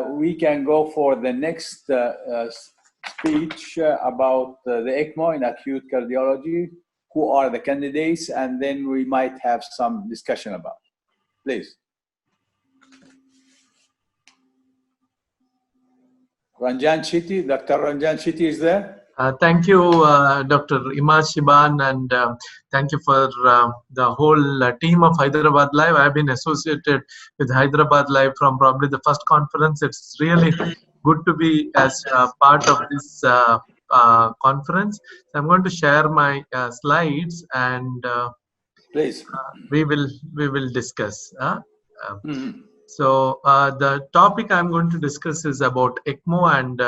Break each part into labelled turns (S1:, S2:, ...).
S1: we can go for the next speech about the ECMO in acute cardiology, who are the candidates, and then we might have some discussion about it. Please. Ranjan Shetty, Dr. Ranjan Shetty is there?
S2: Thank you, Dr. Imad Shiban, and thank you for the whole team of Hyderabad Live. I've been associated with Hyderabad Live from probably the first conference. It's really good to be as part of this conference. So I'm going to share my slides, and
S1: please,
S2: we will discuss. So the topic I'm going to discuss is about ECMO, and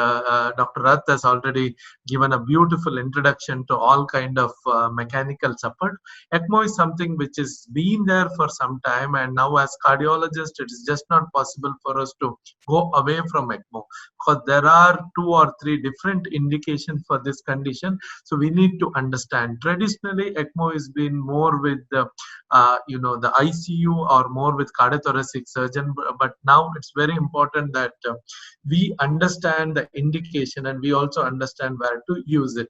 S2: Dr. Rath has already given a beautiful introduction to all kind of mechanical support. ECMO is something which has been there for some time, and now as cardiologists, it is just not possible for us to go away from ECMO, because there are 2 or 3 different indications for this condition. So we need to understand. Traditionally, ECMO has been more with the the ICU or more with cardiothoracic surgeon, but now it's very important that we understand the indication and we also understand where to use it.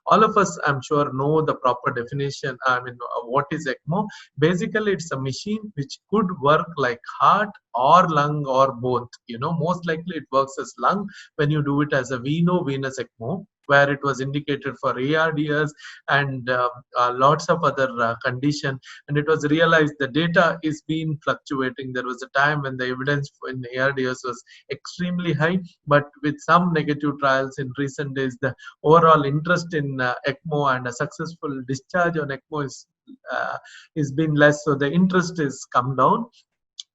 S2: All of us, I'm sure, know the proper definition. I mean, what is ECMO? Basically, it's a machine which could work like heart or lung or both. Most likely it works as lung when you do it as a venous ECMO, where it was indicated for ARDS and lots of other condition. And it was realized the data is being fluctuating. There was a time when the evidence in ARDS was extremely high, but with some negative trials in recent days, the overall interest in ECMO and a successful discharge on ECMO is been less. So the interest is come down.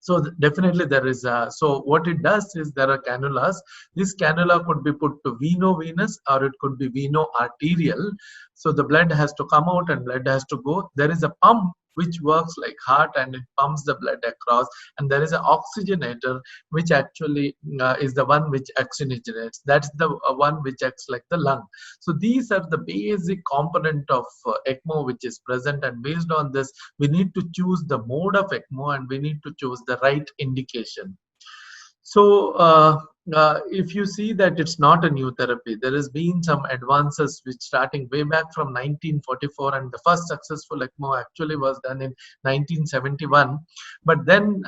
S2: So definitely there is so what it does is there are cannulas. This cannula could be put to veno-venous or it could be veno-arterial. So the blood has to come out and blood has to go. There is a pump which works like heart and it pumps the blood across, and there is an oxygenator which actually is the one which oxygenates. That's the one which acts like the lung. So these are the basic component of ECMO which is present, and based on this we need to choose the mode of ECMO and we need to choose the right indication. So if you see that it's not a new therapy, there has been some advances which starting way back from 1944, and the first successful ECMO actually was done in 1971. But then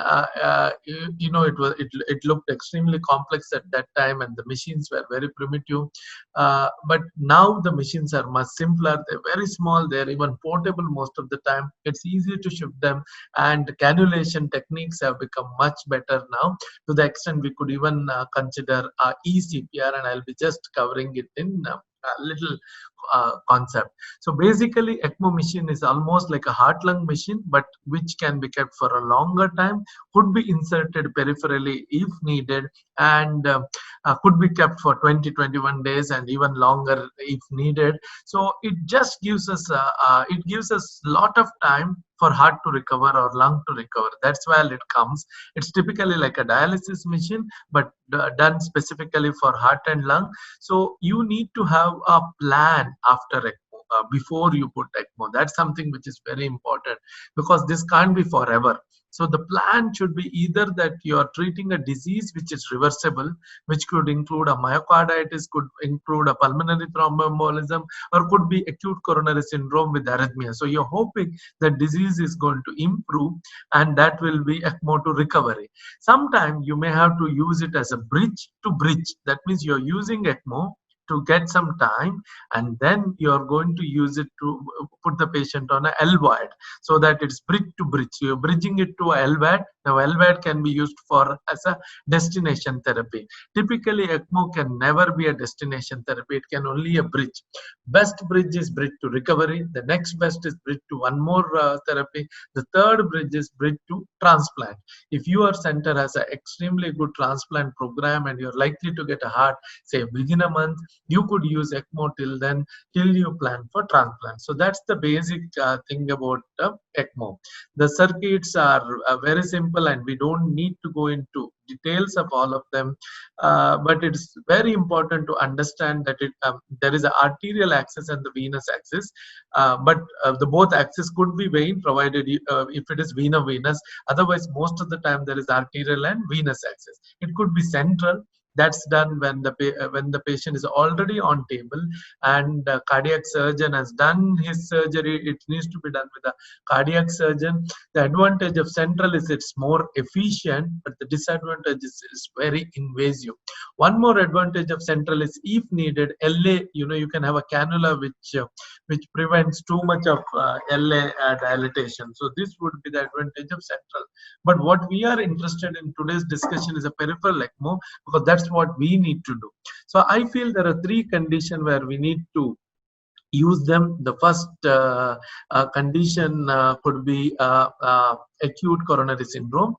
S2: it looked extremely complex at that time, and the machines were very primitive. But now the machines are much simpler. They're very small. They're even portable most of the time. It's easy to ship them, and cannulation techniques have become much better now, to the extent we could even consider eCPR, and I'll be just covering it in a little concept. So basically, ECMO machine is almost like a heart-lung machine, but which can be kept for a longer time, could be inserted peripherally if needed, and could be kept for 20-21 days and even longer if needed. So it just gives us a lot of time for heart to recover or lung to recover. That's why it comes. It's typically like a dialysis machine, but done specifically for heart and lung. So you need to have a plan after ECMO, before you put ECMO. That's something which is very important, because this can't be forever. So the plan should be either that you are treating a disease which is reversible, which could include a myocarditis, could include a pulmonary thromboembolism, or could be acute coronary syndrome with arrhythmia. So you're hoping that disease is going to improve, and that will be ECMO to recovery. Sometimes you may have to use it as a bridge to bridge. That means you're using ECMO to get some time, and then you're going to use it to put the patient on a LVAD, so that it's bridge to bridge. So you're bridging it to a LVAD. Now LVAD can be used for as a destination therapy. Typically ECMO can never be a destination therapy. It can only a bridge. Best bridge is bridge to recovery. The next best is bridge to one more therapy. The third bridge is bridge to transplant. If your center has an extremely good transplant program and you're likely to get a heart, say within a month, you could use ECMO till then, till you plan for transplant. So that's the basic thing about ECMO. The circuits are very simple, and we don't need to go into details of all of them, but it's very important to understand that there is an arterial axis and the venous axis, but the both axis could be vein, provided if it is veno-venous. Otherwise, most of the time there is arterial and venous axis. It could be central. That's done when the patient is already on table and the cardiac surgeon has done his surgery. It needs to be done with a cardiac surgeon. The advantage of central is it's more efficient, but the disadvantage is very invasive. One more advantage of central is, if needed, LA, you can have a cannula which prevents too much of LA dilatation. So this would be the advantage of central. But what we are interested in today's discussion is a peripheral ECMO, because that's what we need to do. So I feel there are three conditions where we need to use them. The first condition could be acute coronary syndrome,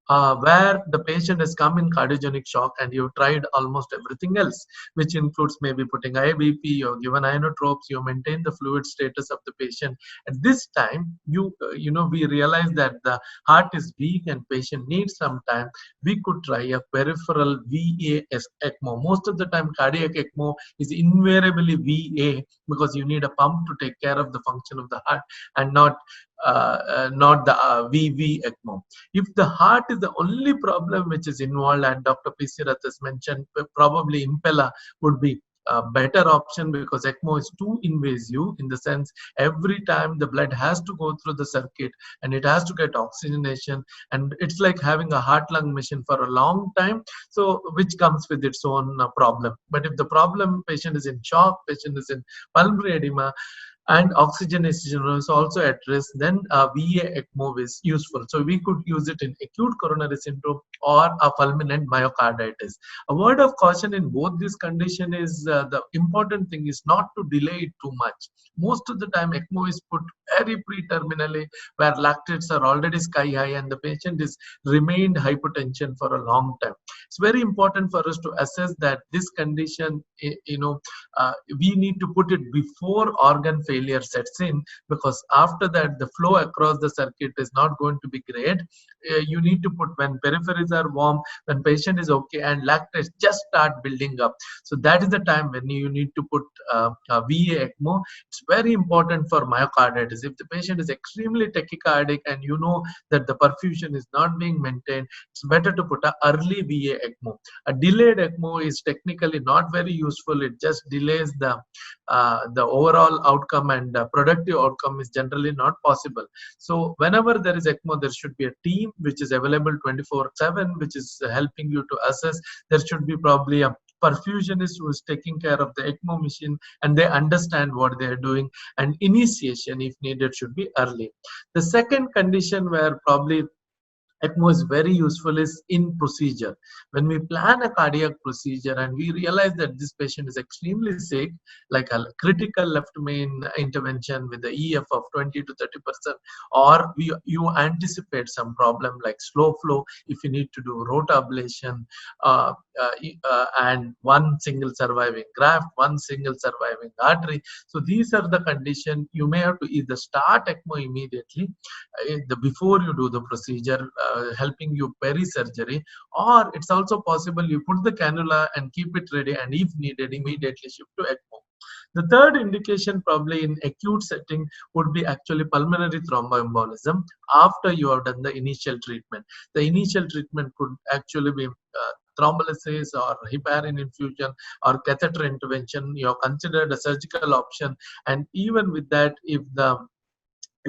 S2: where the patient has come in cardiogenic shock and you've tried almost everything else, which includes maybe putting IVP, you've given inotropes, you maintain the fluid status of the patient. At this time, we realize that the heart is weak and patient needs some time. We could try a peripheral VA ECMO. Most of the time, cardiac ECMO is invariably VA, because you need a pump to take care of the function of the heart, and not the VV ECMO. If the heart is the only problem which is involved, and Dr. P.C. Rath has mentioned, probably Impella would be a better option, because ECMO is too invasive, in the sense every time the blood has to go through the circuit and it has to get oxygenation, and it's like having a heart-lung machine for a long time, so which comes with its own problem. But if the patient is in shock, patient is in pulmonary edema, and oxygenation is also at risk, then VA ECMO is useful. So we could use it in acute coronary syndrome or a fulminant myocarditis. A word of caution in both these conditions is the important thing is not to delay it too much. Most of the time ECMO is put very pre-terminally, where lactates are already sky high and the patient is remained hypotension for a long time. It's very important for us to assess that this condition, we need to put it before organ failure sets in, because after that the flow across the circuit is not going to be great. You need to put when peripheries are warm, when patient is okay and lactates just start building up. So that is the time when you need to put a VA ECMO. It's very important for myocarditis. If the patient is extremely tachycardic and you know that the perfusion is not being maintained, it's better to put an early VA ECMO. A delayed ECMO is technically not very useful. It just delays the overall outcome, and productive outcome is generally not possible. So whenever there is ECMO, there should be a team which is available 24/7, which is helping you to assess. There should be probably a perfusionist who is taking care of the ECMO machine, and they understand what they are doing, and initiation if needed should be early. The second condition where probably ECMO is very useful is in procedure. When we plan a cardiac procedure and we realize that this patient is extremely sick, like a critical left main intervention with the EF of 20 to 30%, or you anticipate some problem like slow flow, if you need to do rota ablation, and one single surviving graft, one single surviving artery. So these are the conditions you may have to either start ECMO immediately before you do the procedure, helping you peri-surgery, or it's also possible you put the cannula and keep it ready, and if needed immediately shift to ECMO. The third indication probably in acute setting would be actually pulmonary thromboembolism after you have done the initial treatment. The initial treatment could actually be thrombolysis or heparin infusion or catheter intervention. You have considered a surgical option, and even with that, if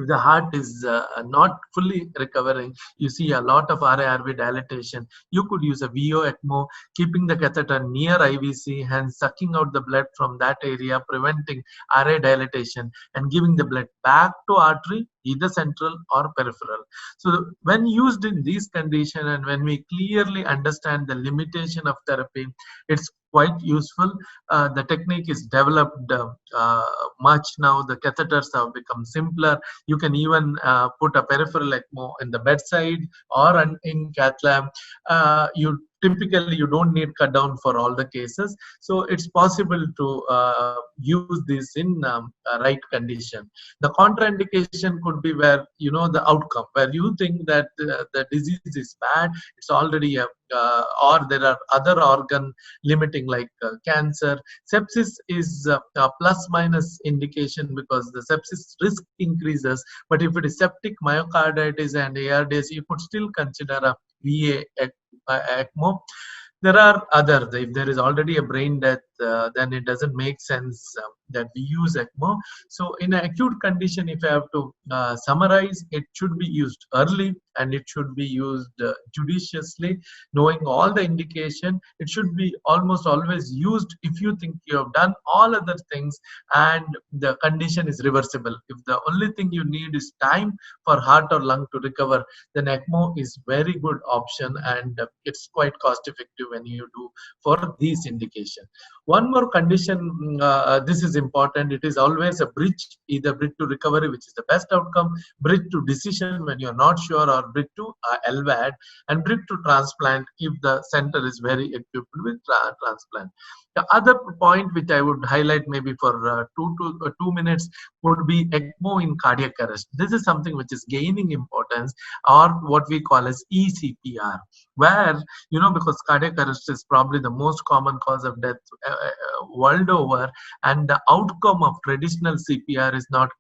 S2: the heart is not fully recovering, you see a lot of RA-RV dilatation, you could use a VO ECMO, keeping the catheter near IVC and sucking out the blood from that area, preventing RA dilatation and giving the blood back to artery, either central or peripheral. So when used in these conditions, and when we clearly understand the limitation of therapy, it's quite useful. The technique is developed much now. The catheters have become simpler. You can even put a peripheral ECMO in the bedside or in cath lab. You typically you don't need cut down for all the cases. So it's possible to use this in right condition. The contraindication could be where, the outcome, where you think that the disease is bad, it's already or there are other organ limiting like cancer. Sepsis is a plus minus indication because the sepsis risk increases, but if it is septic myocarditis and ARDS, you could still consider a VA ECMO. There are others. If there is already a brain death, then it doesn't make sense that we use ECMO. So in an acute condition, if I have to summarize, it should be used early and it should be used judiciously, knowing all the indication. It should be almost always used if you think you have done all other things and the condition is reversible. If the only thing you need is time for heart or lung to recover, then ECMO is very good option, and it's quite cost effective when you do for these indications. One more condition, this is important. It is always a bridge, either bridge to recovery, which is the best outcome, bridge to decision when you're not sure, or bridge to LVAD, and bridge to transplant if the center is very equipped with transplant. The other point which I would highlight maybe for 2 minutes would be ECMO in cardiac arrest. This is something which is gaining importance, or what we call as eCPR, where, because cardiac arrest is probably the most common cause of death world over, and the outcome of traditional CPR is not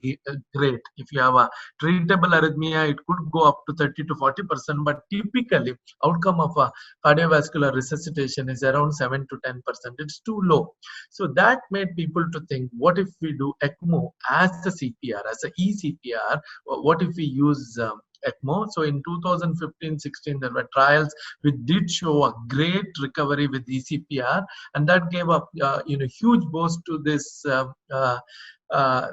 S2: great. If you have a treatable arrhythmia, it could go up to 30 to 40%, but typically outcome of a cardiovascular resuscitation is around 7 to 10%. It's too low. So that made people to think, what if we do ECMO as a CPR, as a eCPR? What if we use ECMO? So in 2015-16, there were trials which did show a great recovery with eCPR, and that gave a huge boost to this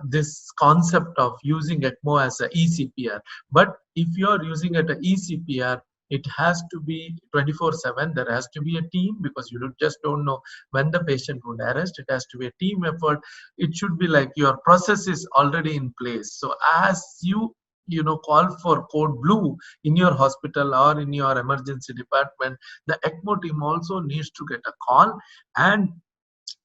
S2: this concept of using ECMO as a eCPR. But if you are using it as eCPR, it has to be 24/7. There has to be a team, because you just don't know when the patient would arrest. It has to be a team effort. It should be like your process is already in place. So as you call for code blue in your hospital or in your emergency department, the ECMO team also needs to get a call, and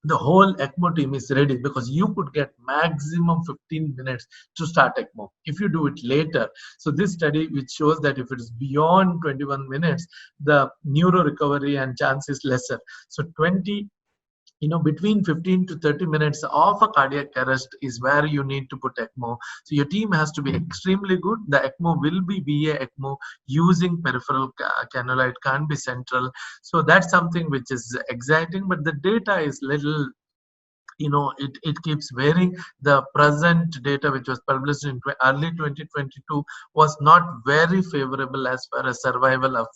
S2: the whole ECMO team is ready, because you could get maximum 15 minutes to start ECMO if you do it later. So this study which shows that if it is beyond 21 minutes, the neuro recovery and chance is lesser. So between 15 to 30 minutes of a cardiac arrest is where you need to put ECMO. So your team has to be extremely good. The ECMO will be VA ECMO using peripheral cannula. It can't be central. So that's something which is exciting, but the data is little, it keeps varying. The present data which was published in early 2022 was not very favorable as far as survival of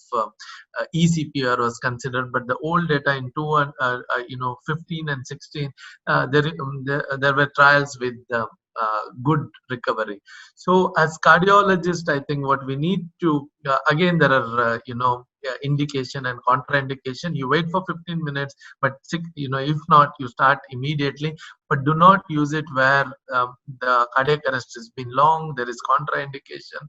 S2: eCPR was considered, but the old data in 15 and 16, there were trials with good recovery. So as cardiologists, I think what we need to, again, there are, indication and contraindication. You wait for 15 minutes, but if not, you start immediately. But do not use it where the cardiac arrest has been long, there is contraindication,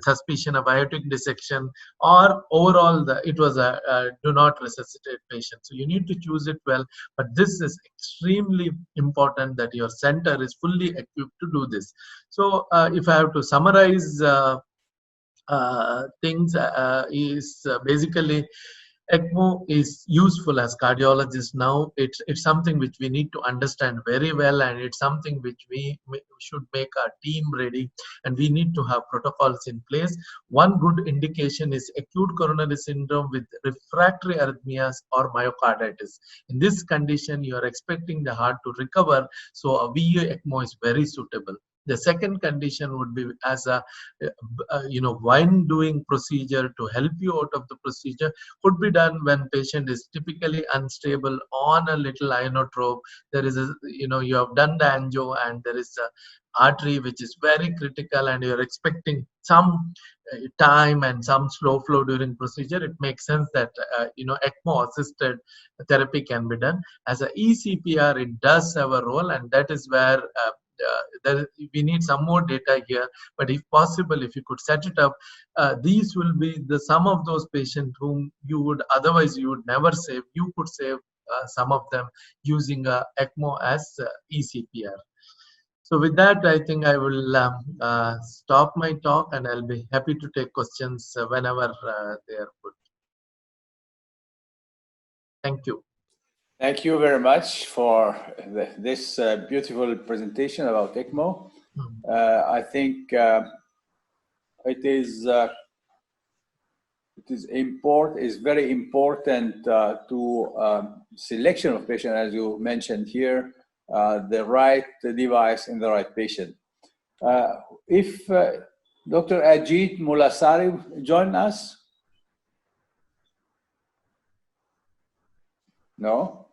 S2: suspicion of aortic dissection, or overall it was a do not resuscitate patient. So you need to choose it well, but this is extremely important that your center is fully equipped to do this. So if I have to summarize things, is basically ECMO is useful as cardiologists now. It's something which we need to understand very well, and it's something which we should make our team ready, and we need to have protocols in place. One good indication is acute coronary syndrome with refractory arrhythmias or myocarditis. In this condition, you are expecting the heart to recover, so a VA ECMO is very suitable. The second condition would be as a, when doing procedure to help you out of the procedure, could be done when patient is typically unstable on a little inotrope. There is you have done the angio and there is a artery which is very critical and you're expecting some time and some slow flow during procedure. It makes sense that ECMO assisted therapy can be done. As a eCPR, it does have a role, and that is where we need some more data here. But if possible, if you could set it up, these will be the some of those patients whom you would otherwise you would never save. You could save some of them using ECMO as eCPR. So with that, I think I will stop my talk, and I'll be happy to take questions whenever they are put. Thank you.
S1: Thank you very much for this beautiful presentation about ECMO. I think it is very important to selection of patient, as you mentioned here, the right device in the right patient. If Dr. Ajit Mulasari join us? No?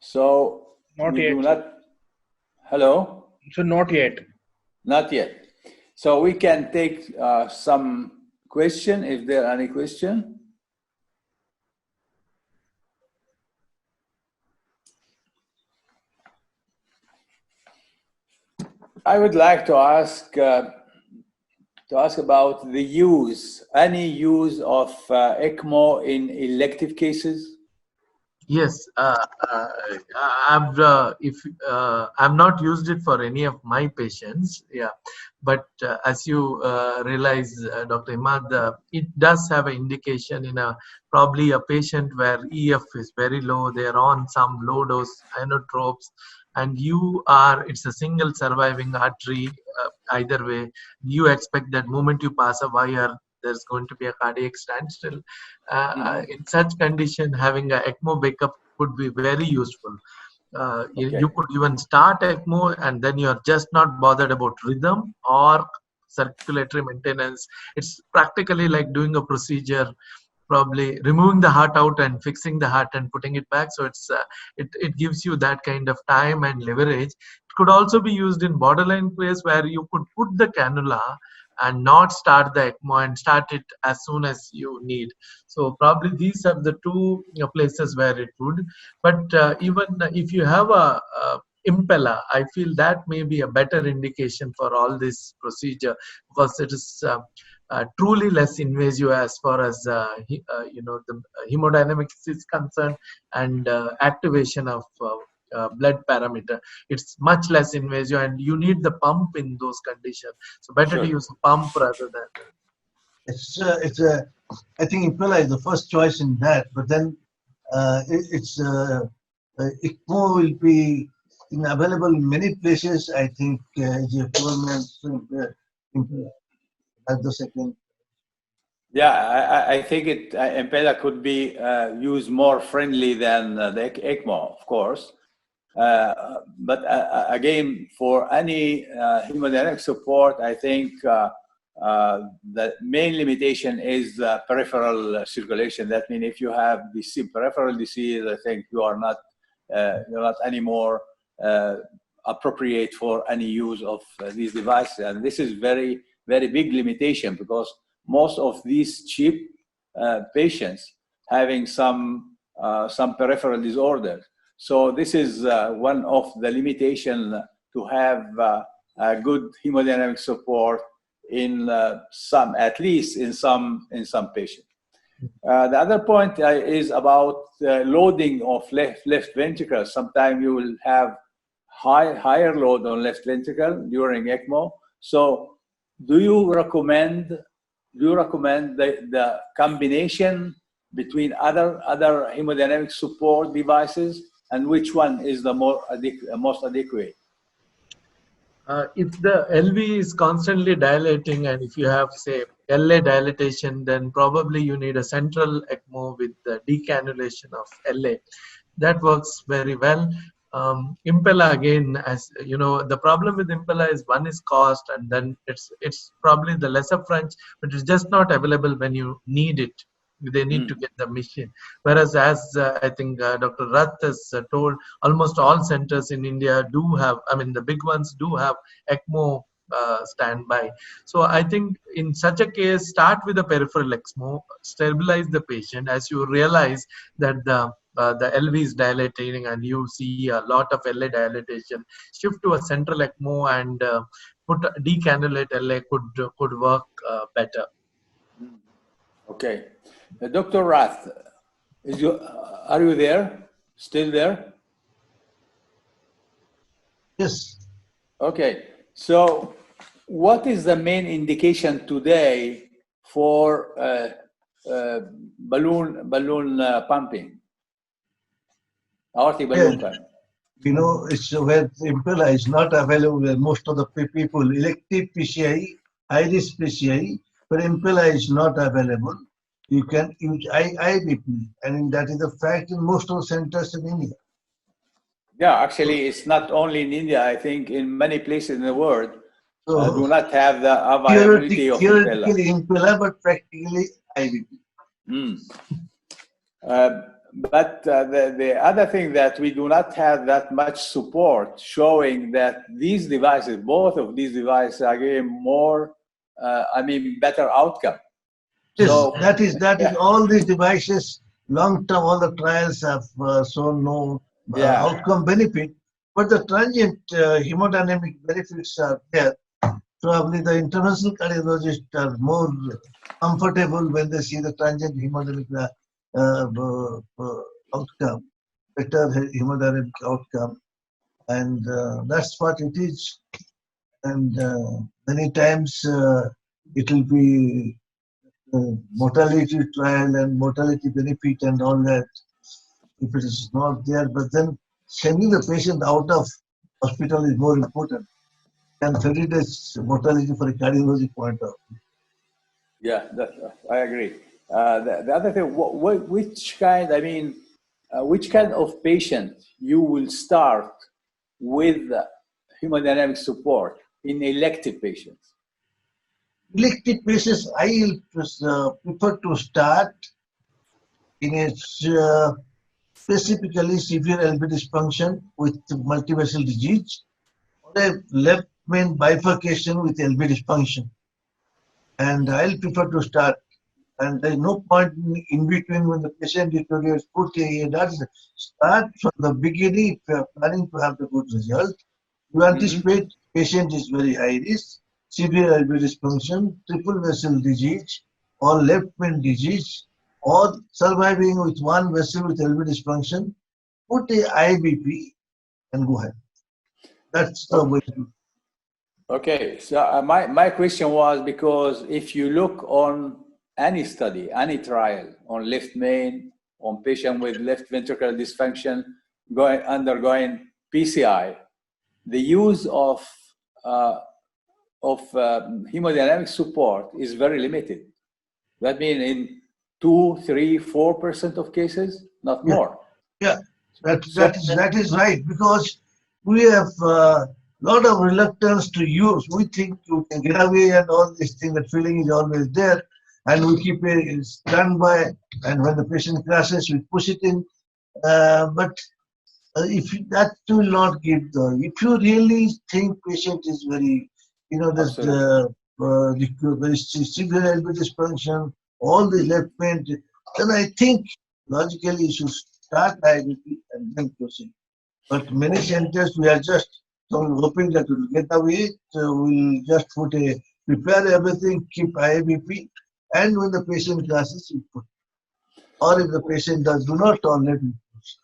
S1: So
S3: not
S1: we
S3: yet.
S1: do not. Hello?
S3: So not yet.
S1: Not yet. So we can take some question if there are any question. I would like to ask about the any use of ECMO in elective cases.
S2: Yes, I've not used it for any of my patients. Yeah, but as you realize, Dr. Imad, it does have an indication in probably a patient where EF is very low. They're on some low dose inotropes, and it's a single surviving artery. Either way, you expect that moment you pass a wire, there's going to be a cardiac standstill. In such condition, having an ECMO backup could be very useful. You could even start ECMO, and then you're just not bothered about rhythm or circulatory maintenance. It's practically like doing a procedure, probably removing the heart out and fixing the heart and putting it back. So it gives you that kind of time and leverage. It could also be used in borderline case where you could put the cannula and not start the ECMO and start it as soon as you need. So probably these are the two places where it would. But even if you have a Impella, I feel that may be a better indication for all this procedure, because it is truly less invasive as far as the hemodynamics is concerned, and activation of blood parameter. It's much less invasive, and you need the pump in those conditions. So better to use a pump rather than.
S4: I think Impella is the first choice in that, but then ECMO will be available in many places. I think that's the second.
S1: Yeah, I think Impella could be used more friendly than the ECMO, of course. But again, for any hemodynamic support, I think the main limitation is peripheral circulation. That means if you have peripheral disease, I think you're not anymore appropriate for any use of these devices. And this is very, very big limitation, because most of these cheap patients having some peripheral disorders. So this is one of the limitations to have a good hemodynamic support in at least in some patients. The other point is about loading of left ventricle. Sometimes you will have higher load on left ventricle during ECMO. So do you recommend the combination between other hemodynamic support devices, and which one is the most adequate?
S2: If the LV is constantly dilating, and if you have, say, LA dilatation, then probably you need a central ECMO with the decannulation of LA. That works very well. Impella, again, as you know, the problem with Impella is one is cost, and then it's probably the lesser French, but it's just not available when you need it. They need to get the machine. Whereas, as I think Dr. Rath has told, almost all centers in India do have, I mean, the big ones do have ECMO standby. So I think in such a case, start with a peripheral ECMO, stabilize the patient. As you realize that the the LV is dilating and you see a lot of LA dilatation, shift to a central ECMO and decannulate LA could work better.
S1: Okay. Dr. Rath, are you there? Still there?
S4: Yes.
S1: Okay. So what is the main indication today for balloon pumping? Aortic balloon pumping.
S4: You know, it's where Impella is not available where most of the people, elective PCI, high-risk PCI, but Impella is not available. You can use IBP, and that is a fact in most of the centers in India.
S1: Yeah, actually, it's not only in India. I think in many places in the world do not have the availability of Impella.
S4: Theoretically Impella, but practically IBP.
S1: But the other thing that we do not have that much support showing that these devices, both of these devices, are giving more, better outcome.
S4: Yes,
S1: so,
S4: that is all these devices, long term, all the trials have shown no outcome benefit, but the transient hemodynamic benefits are there. Probably the interventional cardiologists are more comfortable when they see the transient hemodynamic outcome, better hemodynamic outcome, and that's what it is. And many times it will be mortality trial and mortality benefit and all that if it is not there. But then sending the patient out of hospital is more important than 30 days mortality for a cardiology point of view.
S1: Yeah, I agree. The other thing, which kind of patient you will start with hemodynamic support in elective patients?
S4: Elective patients, I prefer to start in a specifically severe LV dysfunction with multivessel disease or a left main bifurcation with LV dysfunction. And I'll prefer to start. And there's no point in between when the patient deteriorates. Start from the beginning if you are planning to have the good result. You anticipate patient is very high risk, severe LV dysfunction, triple vessel disease, or left main disease, or surviving with one vessel with LV dysfunction. Put a IBP and go ahead. That's the way to do.
S1: Okay, so my question was because if you look on any study, any trial on left main, on patient with left ventricular dysfunction undergoing PCI, the use of hemodynamic support is very limited. That means in 2, 3, 4% of cases, not more.
S4: Yeah, that is right, because we have a lot of reluctance to use. We think you can get away and all these things, that feeling is always there, and we keep it standby, and when the patient crashes, we push it in. But if that will not give if you really think patient is very, there's very severe LV dysfunction, all the left main, then I think logically you should start IBP and then proceed. But many centers, we are just hoping that we'll get away. So we'll just prepare everything, keep IBP, and when the patient crashes, we put. Or if the patient do not tolerate, we push.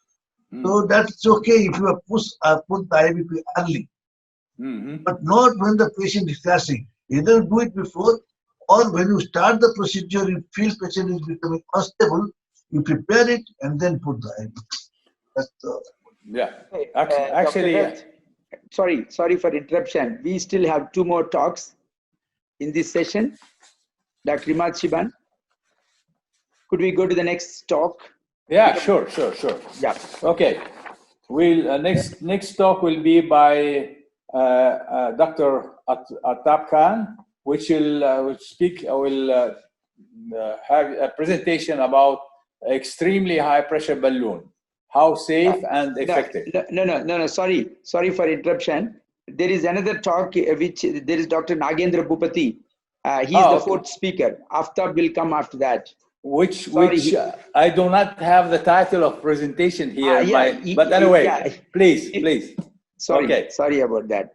S4: So that's okay if you put the IBP early, but not when the patient is crashing. Either do it before, or when you start the procedure, you feel patient is becoming unstable, you prepare it and then put the IBP. That's
S1: actually.
S3: Sorry for interruption. We still have 2 more talks in this session. Dr. Imad Shiban, could we go to the next talk?
S1: Yeah, sure.
S3: Yeah.
S1: Okay. We'll next talk will be by Dr. Attab Khan, which will have a presentation about extremely high pressure balloon, how safe and effective.
S3: No. Sorry for interruption. There is another talk which there is Dr. Nagendra Bhupati. He is the 4th speaker. Aftab will come after that.
S1: which
S3: Sorry.
S1: I do not have the title of presentation here. But anyway, please.
S3: Sorry,
S1: Okay.
S3: sorry about that.